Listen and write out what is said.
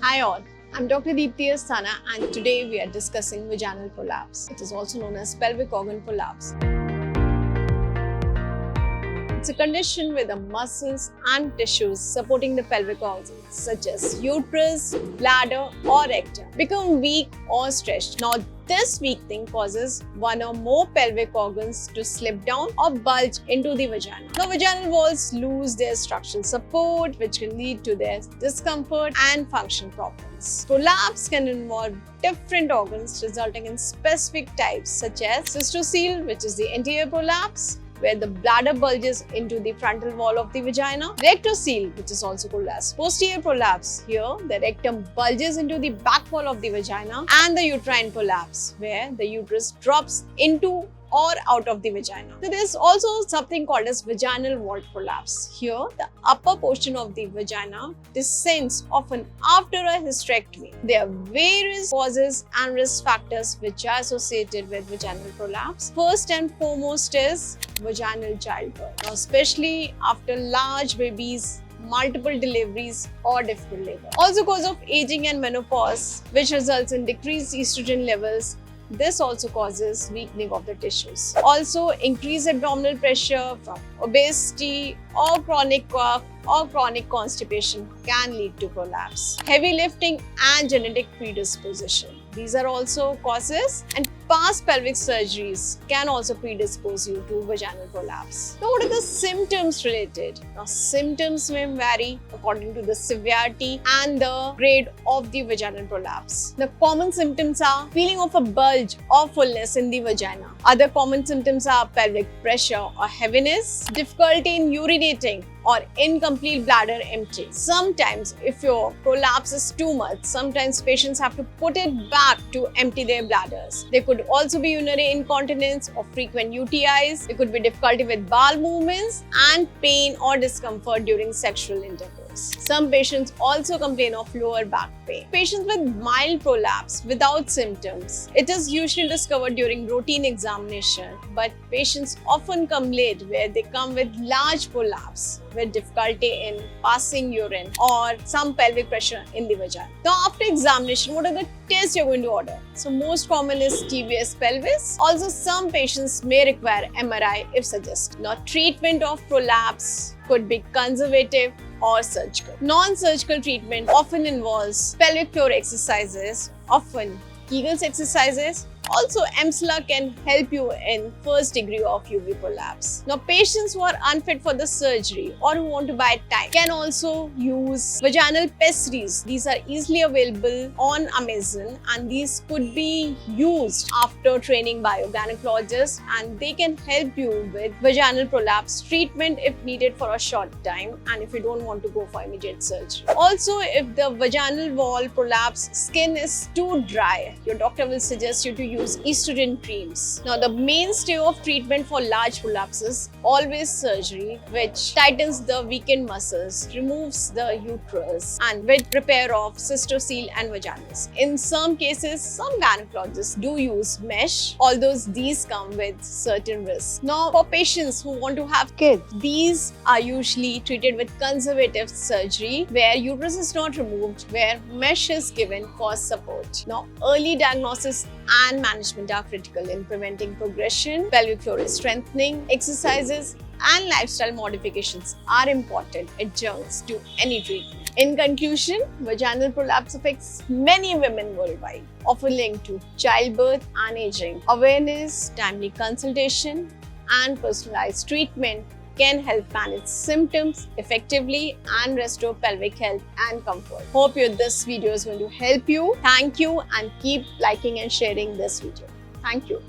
Hi all, I'm Dr. Deepthi Asthana and today we are discussing vaginal prolapse. It is also known as pelvic organ prolapse. It's a condition where the muscles and tissues supporting the pelvic organs such as uterus, bladder or rectum become weak or stretched. Now this weakening causes one or more pelvic organs to slip down or bulge into the vagina. Now vaginal walls lose their structural support which can lead to their discomfort and function problems. Prolapse can involve different organs resulting in specific types such as cystocele, which is the anterior prolapse, where the bladder bulges into the frontal wall of the vagina. Rectocele, which is also called as posterior prolapse. Here, the rectum bulges into the back wall of the vagina. And the uterine prolapse, where the uterus drops into or out of the vagina. So there is also something called as vaginal vault prolapse. Here, the upper portion of the vagina descends often after a hysterectomy. There are various causes and risk factors which are associated with vaginal prolapse. First and foremost is vaginal childbirth. Now, especially after large babies, multiple deliveries or difficult labor. Also cause of aging and menopause, which results in decreased estrogen levels. This also causes weakening of the tissues. Also, increased abdominal pressure from obesity or chronic cough or chronic constipation can lead to prolapse. Heavy lifting and genetic predisposition. These are also causes, and past pelvic surgeries can also predispose you to vaginal prolapse. Now, what are the symptoms related? Now, symptoms may vary according to the severity and the grade of the vaginal prolapse. The common symptoms are feeling of a bulge or fullness in the vagina. Other common symptoms are pelvic pressure or heaviness, difficulty in urinating, or incomplete bladder empty. Sometimes if your prolapse is too much, sometimes patients have to put it back to empty their bladders. There could also be urinary incontinence or frequent UTIs. There could be difficulty with bowel movements and pain or discomfort during sexual intercourse. Some patients also complain of lower back pain. Patients with mild prolapse without symptoms, it is usually discovered during routine examination, but patients often come late where they come with large prolapse with difficulty in passing urine or some pelvic pressure in the vagina. Now, after examination, what are the tests you're going to order? So, most common is TVS pelvis. Also, some patients may require MRI if suggested. Now, treatment of prolapse could be conservative or surgical. Non-surgical treatment often involves pelvic floor exercises, often Kegels exercises. Also, EMSLA can help you in first degree of UV prolapse. Now, patients who are unfit for the surgery or who want to buy time can also use vaginal pessaries. These are easily available on Amazon and these could be used after training by your gynecologist, and they can help you with vaginal prolapse treatment if needed for a short time and if you don't want to go for immediate surgery. Also, if the vaginal wall prolapse skin is too dry, your doctor will suggest you to use estrogen creams. Now, the mainstay of treatment for large prolapse is always surgery, which tightens the weakened muscles, removes the uterus, and with repair of cystocele and vaginas. In some cases, some gynecologists do use mesh, although these come with certain risks. Now, for patients who want to have kids, these are usually treated with conservative surgery, where uterus is not removed, where mesh is given for support. Now, early diagnosis and management are critical in preventing progression. Pelvic floor strengthening exercises and lifestyle modifications are important adjuncts to any treatment. In conclusion, vaginal prolapse affects many women worldwide, often linked to childbirth and aging. Awareness, timely consultation, and personalized treatment can help manage symptoms effectively and restore pelvic health and comfort. Hope this video is going to help you. Thank you and keep liking and sharing this video. Thank you.